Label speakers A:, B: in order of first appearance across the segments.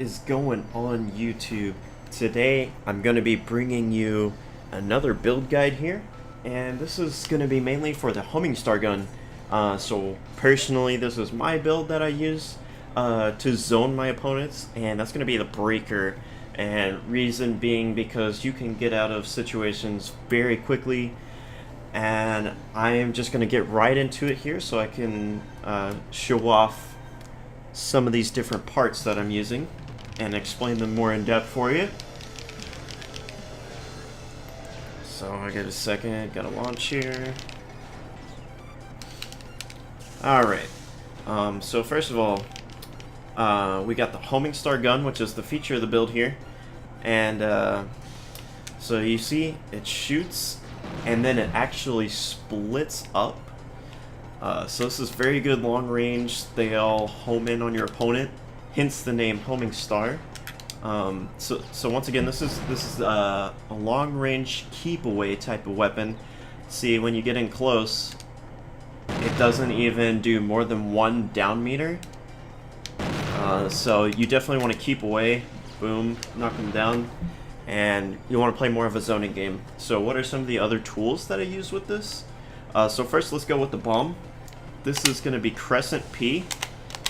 A: is going on YouTube? Today I'm going to be bringing you another build guide here, and this is going to be mainly for the homing star gun. So personally, this is my build that I use to zone my opponents, and that's going to be the breaker. And reason being because you can get out of situations very quickly, and I am just going to get right into it here so I can show off some of these different parts that I'm using and explain them more in depth for you. So I get a second, gotta launch here. Alright, so first of all, we got the homing star gun, which is the feature of the build here. And so you see it shoots and then it actually splits up. So this is very good long range. They all home in on your opponent, hence the name homing star. So once again, this is a long range keep away type of weapon. See, when you get in close, it doesn't even do more than 1 down meter. So you definitely want to keep away. Boom, knock them down. And you want to play more of a zoning game. So what are some of the other tools that I use with this? So first, let's go with the bomb. This is going to be Crescent P,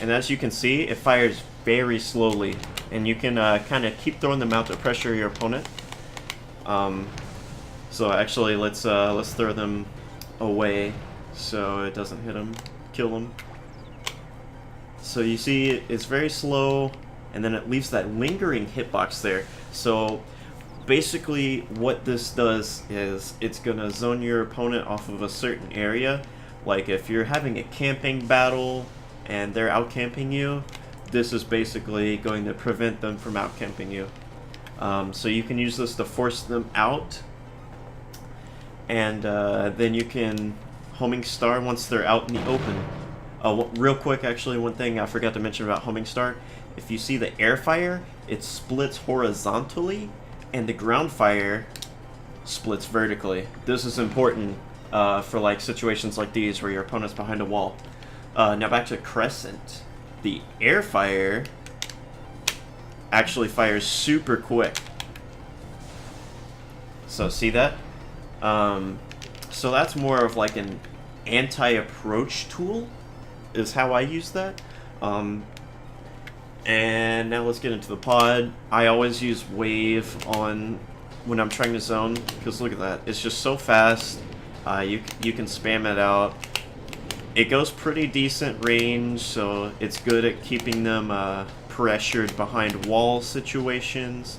A: and as you can see, it fires very slowly, and you can kind of keep throwing them out to pressure your opponent. So actually, let's throw them away so it doesn't hit them, kill them. So you see, it's very slow, and then it leaves that lingering hitbox there. So basically what this does is it's gonna zone your opponent off of a certain area. Like if you're having a camping battle and they're out camping you, this is basically going to prevent them from out camping you. So you can use this to force them out, and then you can homing star once they're out in the open. Real quick, actually, one thing I forgot to mention about homing star: if you see the air fire, it splits horizontally, and the ground fire splits vertically. This is important for like situations like these where your opponent's behind a wall. Now back to Crescent. The air fire actually super quick. So see that? So that's more of like an anti-approach tool, is how I use that. And now let's get into the pod. I always use wave on when I'm trying to zone, because look at that, it's just so fast. You can spam it out. It goes pretty decent range, so it's good at keeping them pressured behind wall situations,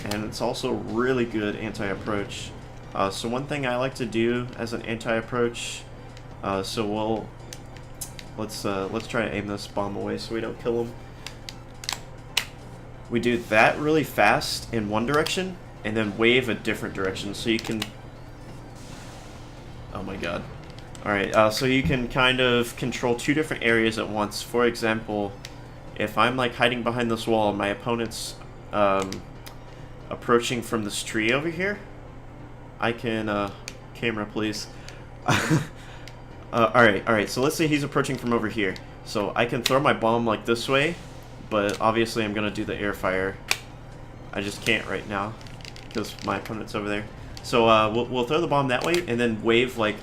A: and it's also really good anti-approach. So one thing I like to do as an anti-approach, so let's try to aim this bomb away so we don't kill him. We do that really fast in one direction, and then wave a different direction, so you can... Oh my god. Alright, so you can kind of control 2 different areas at once. For example, if I'm like hiding behind this wall and my opponent's approaching from this tree over here, I can... camera, please. Alright, so let's say he's approaching from over here. So I can throw my bomb like this way, but obviously I'm going to do the air fire. I just can't right now because my opponent's over there. So we'll throw the bomb that way and then wave like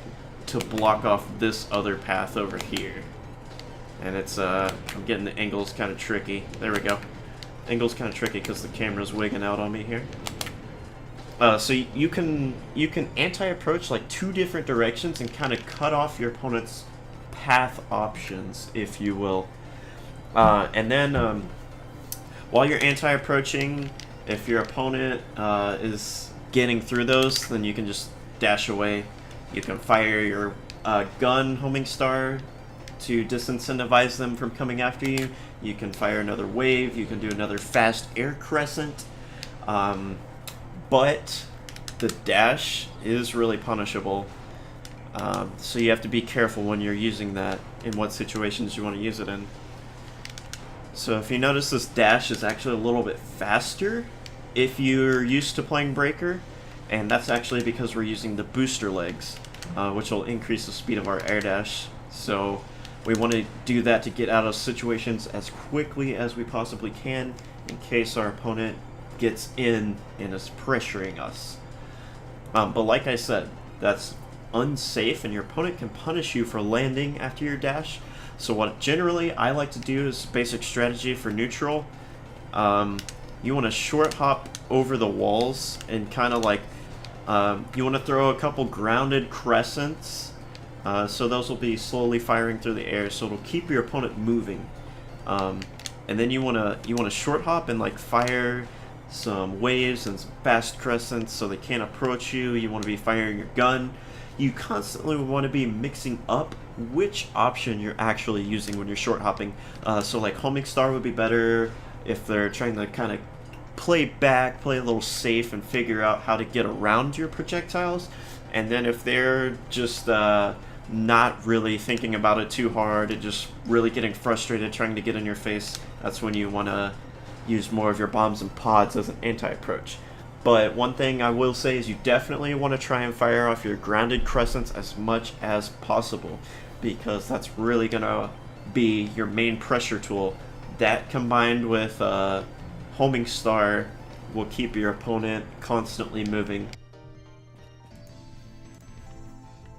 A: to block off this other path over here. And it's I'm getting the angles kind of tricky. There we go. Angle's kind of tricky because the camera's wigging out on me here. So you can anti-approach like 2 different directions and kind of cut off your opponent's path options, if you will. And then while you're anti-approaching, if your opponent is getting through those, then you can just dash away. You can fire your gun homing star to disincentivize them from coming after you. You can fire another wave. You can do another fast air crescent. But the dash is really punishable. So you have to be careful when you're using that, in what situations you want to use it in. So if you notice, this dash is actually a little bit faster if you're used to playing breaker, and that's actually because we're using the booster legs, which will increase the speed of our air dash. So We want to do that to get out of situations as quickly as we possibly can in case our opponent gets in and is pressuring us. But like I said, that's unsafe and your opponent can punish you for landing after your dash. So what generally I like to do is basic strategy for neutral. You want to short hop over the walls and kind of like, you want to throw a couple grounded crescents. So those will be slowly firing through the air, so it'll keep your opponent moving. And then you wanna short hop and like fire some waves and some fast crescents so they can't approach you. You want to be firing your gun. You constantly want to be mixing up which option you're actually using when you're short hopping. So like homing star would be better if they're trying to kind of play back, play a little safe, and figure out how to get around your projectiles. And then if they're just not really thinking about it too hard and just really getting frustrated trying to get in your face, that's when you want to use more of your bombs and pods as an anti-approach. But one thing I will say is you definitely want to try and fire off your grounded crescents as much as possible, because that's really going to be your main pressure tool. That combined with homing star will keep your opponent constantly moving.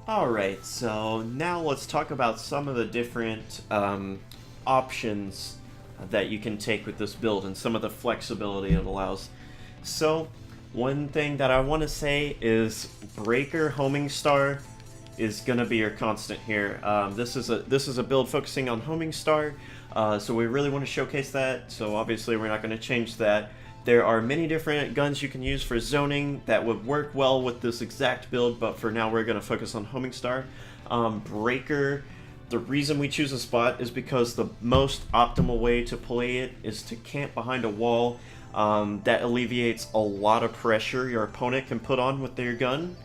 A: Alright, so now let's talk about some of the different options that you can take with this build and some of the flexibility it allows. So, one thing that I want to say is Breaker Homing Star is going to be your constant here. This is a build focusing on Homing Star, so we really want to showcase that, so obviously we're not going to change that. There are many different guns you can use for zoning that would work well with this exact build, but for now we're going to focus on Homing Star. Breaker, the reason we choose a spot is because the most optimal way to play it is to camp behind a wall. That alleviates a lot of pressure your opponent can put on with their gun.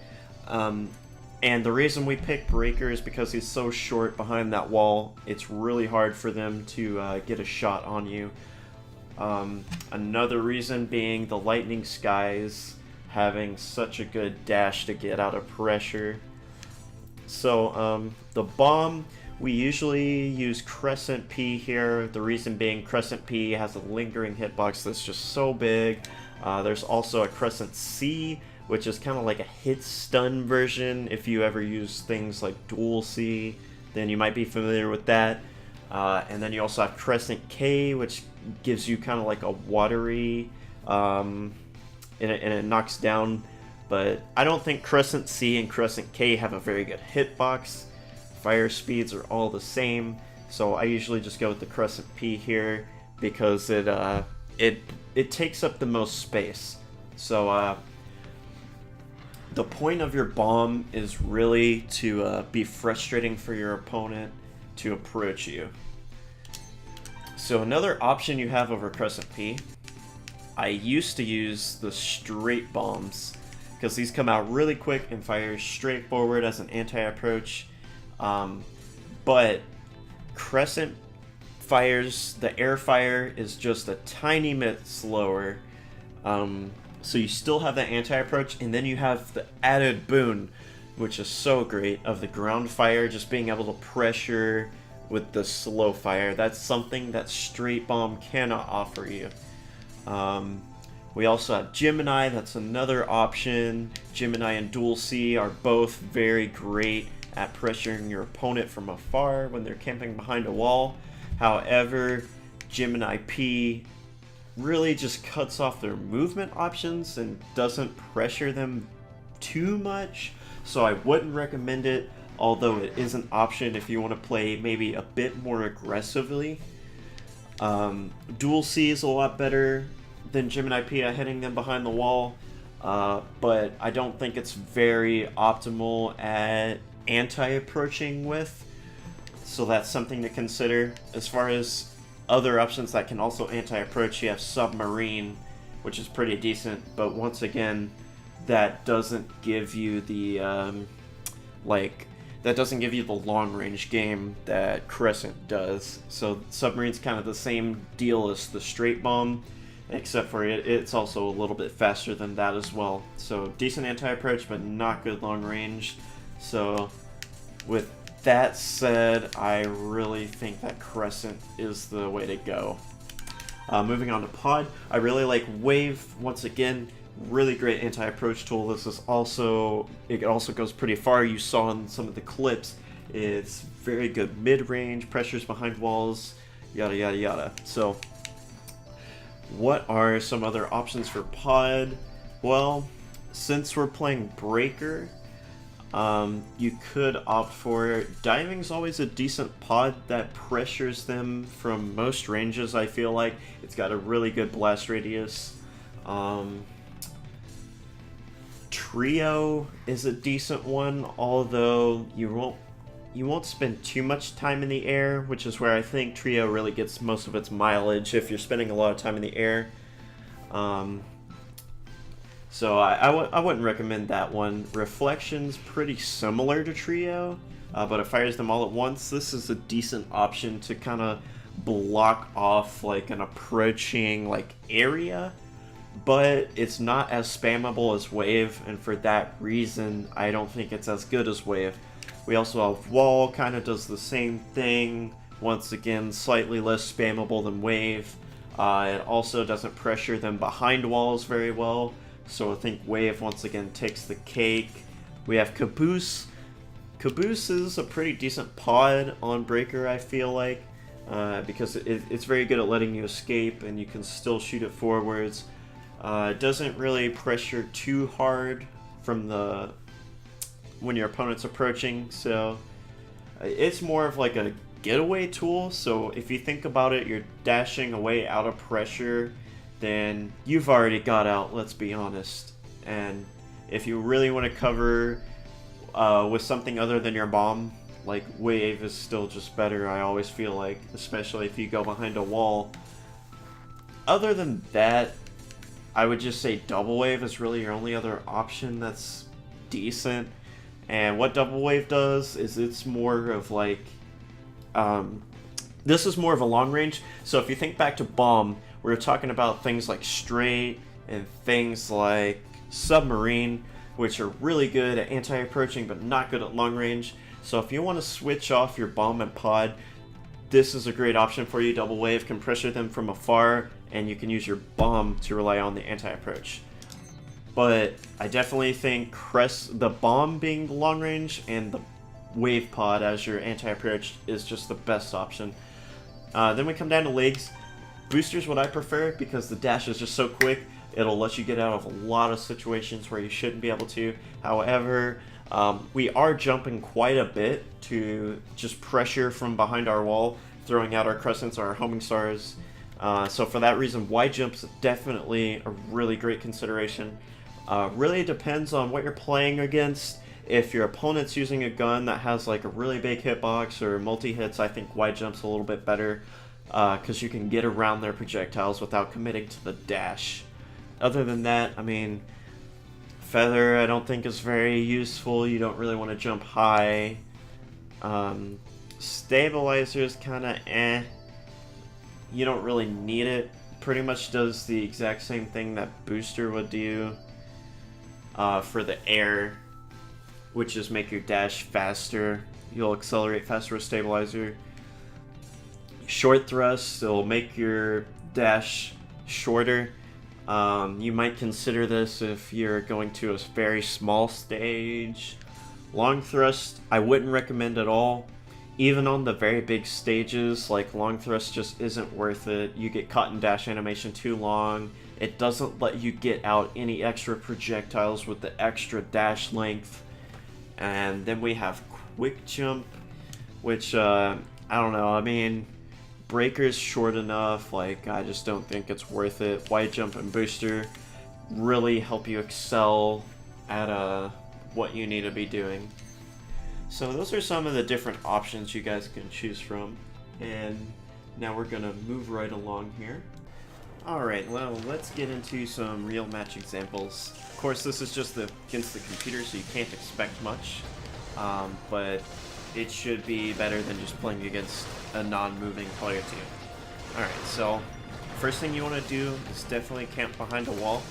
A: And the reason we pick Breaker is because he's so short behind that wall, it's really hard for them to get a shot on you. Another reason being the lightning skies having such a good dash to get out of pressure. So the bomb, we usually use Crescent P here. The reason being Crescent P has a lingering hitbox that's just so big. There's also a Crescent C, which is kind of like a hit stun version. If you ever use things like Dual C, then you might be familiar with that. And then you also have Crescent K, which gives you kind of like a watery, and it knocks down. But I don't think Crescent C and Crescent K have a very good hitbox. Fire speeds are all the same, so I usually just go with the Crescent P here because it takes up the most space. So the point of your bomb is really to be frustrating for your opponent to approach you. So another option you have over Crescent P, I used to use the straight bombs because these come out really quick and fire straight forward as an anti-approach. But Crescent fires, the air fire is just a tiny bit slower. So you still have that anti-approach, and then you have the added boon, which is so great, of the ground fire, just being able to pressure with the slow fire. That's something that straight bomb cannot offer you. We also have Gemini, that's another option. Gemini and Dual C are both very great at pressuring your opponent from afar when they're camping behind a wall. However, Gemini P really just cuts off their movement options and doesn't pressure them too much, so I wouldn't recommend it, although it is an option if you want to play maybe a bit more aggressively. Dual C is a lot better than Gemini P at hitting them behind the wall, but I don't think it's very optimal at anti-approaching with, so that's something to consider. As far as other options that can also anti-approach, you have Submarine, which is pretty decent, but once again, that doesn't give you the long-range game that Crescent does. So Submarine's kind of the same deal as the straight bomb, except for it's also a little bit faster than that as well. So decent anti-approach, but not good long range. So with That said, I really think that Crescent is the way to go. Moving on to Pod, I really like Wave. Once again, really great anti-approach tool. This is also, it also goes pretty far. You saw in some of the clips, it's very good mid-range, pressures behind walls, yada yada yada. So, what are some other options for Pod? Well, since we're playing Breaker, you could opt for Diving's always a decent pod that pressures them from most ranges. I feel like it's got a really good blast radius. Trio is a decent one, although you won't spend too much time in the air, which is where I think Trio really gets most of its mileage if you're spending a lot of time in the air. So I wouldn't recommend that one. Reflection's pretty similar to Trio, but it fires them all at once. This is a decent option to kind of block off like an approaching like area, but it's not as spammable as Wave, and for that reason, I don't think it's as good as Wave. We also have Wall, kind of does the same thing. Once again, slightly less spammable than Wave. It also doesn't pressure them behind walls very well. So I think Wave once again takes the cake. We have Caboose. Caboose is a pretty decent pod on Breaker, I feel like, because it's very good at letting you escape and you can still shoot it forwards. It doesn't really pressure too hard from when your opponent's approaching, so it's more of like a getaway tool. So if you think about it, you're dashing away out of pressure, then you've already got out, let's be honest. And if you really want to cover with something other than your bomb, like Wave is still just better, I always feel like, especially if you go behind a wall. Other than that, I would just say Double Wave is really your only other option that's decent. And what Double Wave does is it's more of like, this is more of a long range. So if you think back to Bomb, we were talking about things like Straight and things like Submarine, which are really good at anti-approaching but not good at long range. So if you want to switch off your bomb and pod, this is a great option for you. Double Wave can pressure them from afar, and you can use your bomb to rely on the anti-approach. But I definitely think the bomb being the long range and the Wave pod as your anti-approach is just the best option. Then we come down to legs. Booster's what I prefer because the dash is just so quick. It'll let you get out of a lot of situations where you shouldn't be able to. However, we are jumping quite a bit to just pressure from behind our wall, throwing out our crescents or our homing stars. So for that reason, wide jump's definitely a really great consideration. Really depends on what you're playing against. If your opponent's using a gun that has like a really big hitbox or multi-hits, I think wide jump's a little bit better because you can get around their projectiles without committing to the dash. Other than that, I mean, Feather I don't think is very useful. You don't really want to jump high. Stabilizer is kind of eh. You don't really need it. Pretty much does the exact same thing that Booster would do for the air, which is make your dash faster. You'll accelerate faster with Stabilizer. Short Thrust will make your dash shorter. You might consider this if you're going to a very small stage. Long Thrust, I wouldn't recommend at all. Even on the very big stages, like Long Thrust just isn't worth it. You get caught in dash animation too long. It doesn't let you get out any extra projectiles with the extra dash length. And then we have Quick Jump, which, I don't know, I mean, Breaker's short enough, like, I just don't think it's worth it. Wide Jump and Booster really help you excel at what you need to be doing. So those are some of the different options you guys can choose from. And now we're going to move right along here. Alright, well, let's get into some real match examples. Of course, this is just against the computer, so you can't expect much. But it should be better than just playing against a non-moving player team. Alright, so first thing you want to do is definitely camp behind a wall.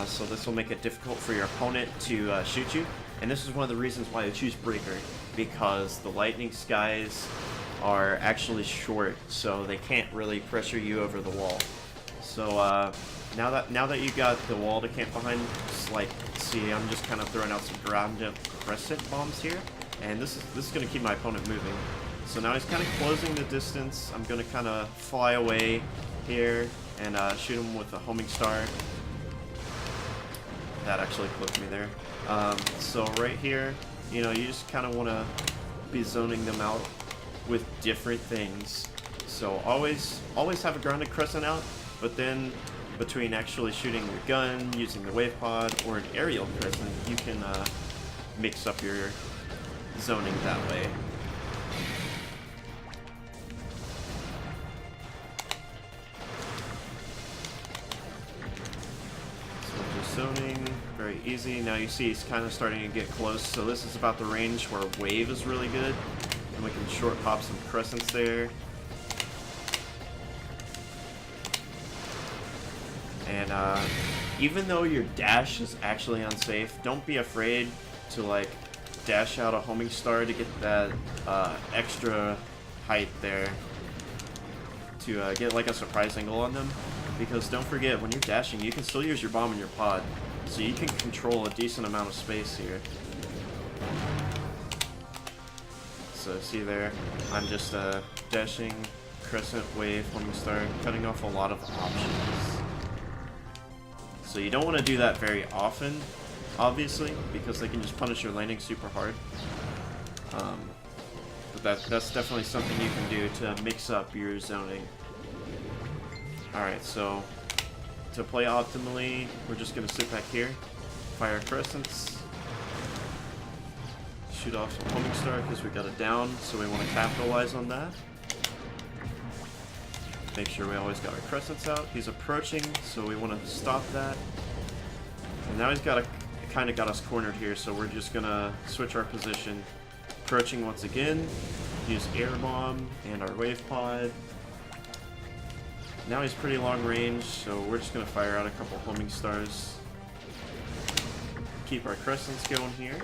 A: So this will make it difficult for your opponent to shoot you. And this is one of the reasons why I choose Breaker, because the lightning skies are actually short, so they can't really pressure you over the wall. So now that you got the wall to camp behind, just like, see, I'm just kind of throwing out some ground jump crescent bombs here, and this is going to keep my opponent moving. So now he's kind of closing the distance. I'm going to kind of fly away here and shoot him with a homing star. That actually clipped me there. So right here, you know, you just kind of want to be zoning them out with different things. So always have a grounded crescent out, but then between actually shooting your gun, using the wave pod, or an aerial crescent, you can mix up your zoning that way. So just zoning, very easy. Now you see he's kind of starting to get close, so this is about the range where wave is really good, and we can short pop some crescents there. And even though your dash is actually unsafe, don't be afraid to like dash out a homing star to get that extra height there to get like a surprise angle on them. Because don't forget, when you're dashing, you can still use your bomb in your pod, so you can control a decent amount of space here. So see there, I'm just dashing, crescent, wave, homing star, cutting off a lot of options. So you don't want to do that very often, obviously, because they can just punish your landing super hard. But that's definitely something you can do to mix up your zoning. Alright, so to play optimally, we're just going to sit back here, fire crescents, shoot off some homing star because we got it down, so we want to capitalize on that. Make sure we always got our crescents out. He's approaching, so we want to stop that. And now he's kind of got us cornered here, so we're just gonna switch our position. Approaching once again, use air bomb and our wave pod. Now he's pretty long range, so we're just gonna fire out a couple homing stars. Keep our crescents going here.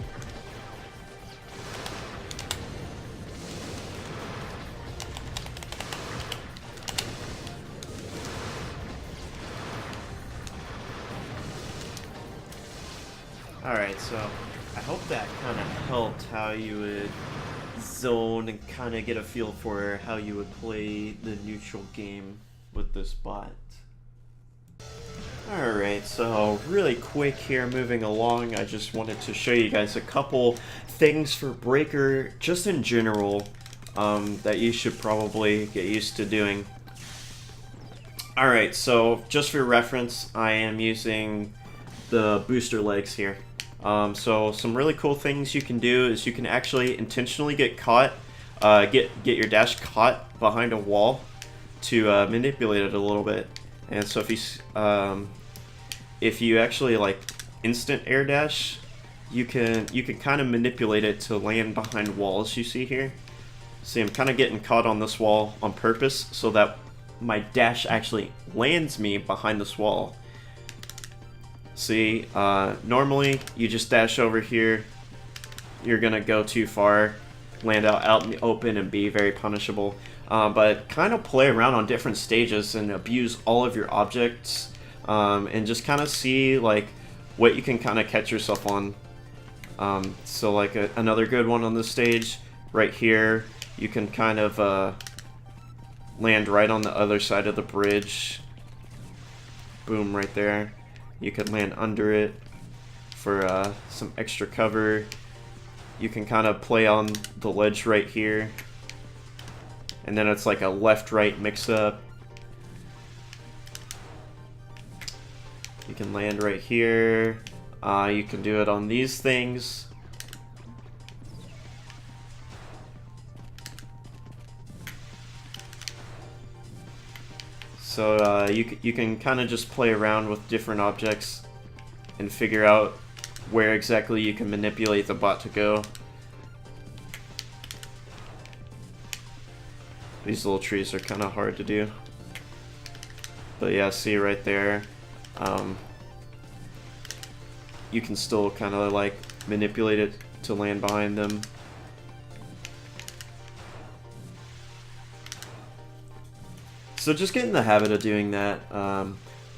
A: Alright, so I hope that kind of helped how you would zone and kind of get a feel for how you would play the neutral game with this bot. Alright, so really quick here, moving along, I just wanted to show you guys a couple things for Breaker, just in general, that you should probably get used to doing. Alright, so just for reference, I am using the booster legs here. So some really cool things you can do is you can actually intentionally get caught, get your dash caught behind a wall to manipulate it a little bit. And so if you actually like instant air dash, you can kind of manipulate it to land behind walls. You see here. See, I'm kind of getting caught on this wall on purpose so that my dash actually lands me behind this wall. See, normally you just dash over here, you're gonna go too far, land out in the open and be very punishable. But kind of play around on different stages and abuse all of your objects, and just kind of see like what you can kind of catch yourself on. So like another good one on this stage, right here, you can kind of land right on the other side of the bridge. Boom, right there. You could land under it for some extra cover. You can kind of play on the ledge right here. And then it's like a left-right mix-up. You can land right here. You can do it on these things. So you can kind of just play around with different objects and figure out where exactly you can manipulate the bot to go. These little trees are kind of hard to do. But yeah, see right there, you can still kind of like manipulate it to land behind them. So just get in the habit of doing that.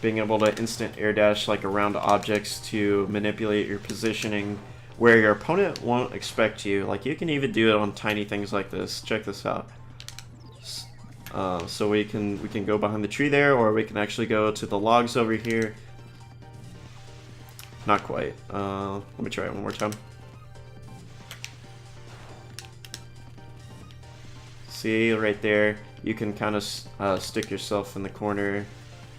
A: Being able to instant air dash like around objects to manipulate your positioning where your opponent won't expect you. Like you can even do it on tiny things like this. Check this out. So we can go behind the tree there, or we can actually go to the logs over here. Not quite. Let me try it one more time. See right there, you can kind of stick yourself in the corner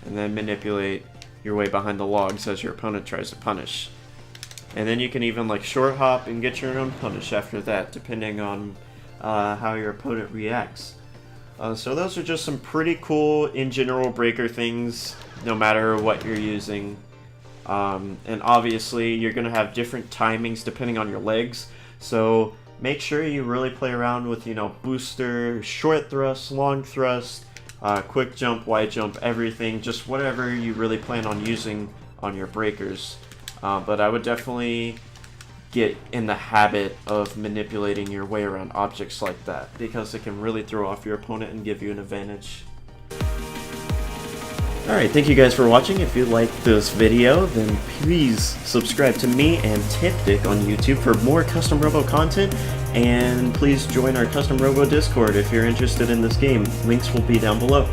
A: and then manipulate your way behind the logs as your opponent tries to punish. And then you can even like short hop and get your own punish after that, depending on how your opponent reacts. So those are just some pretty cool, in general, breaker things, no matter what you're using. And obviously, you're going to have different timings depending on your legs. So make sure you really play around with, booster, short thrust, long thrust, quick jump, wide jump, everything. Just whatever you really plan on using on your breakers. But I would definitely get in the habit of manipulating your way around objects like that, because it can really throw off your opponent and give you an advantage. Alright, thank you guys for watching. If you liked this video, then please subscribe to me and Tipdik on YouTube for more Custom Robo content, and please join our Custom Robo Discord if you're interested in this game. Links will be down below.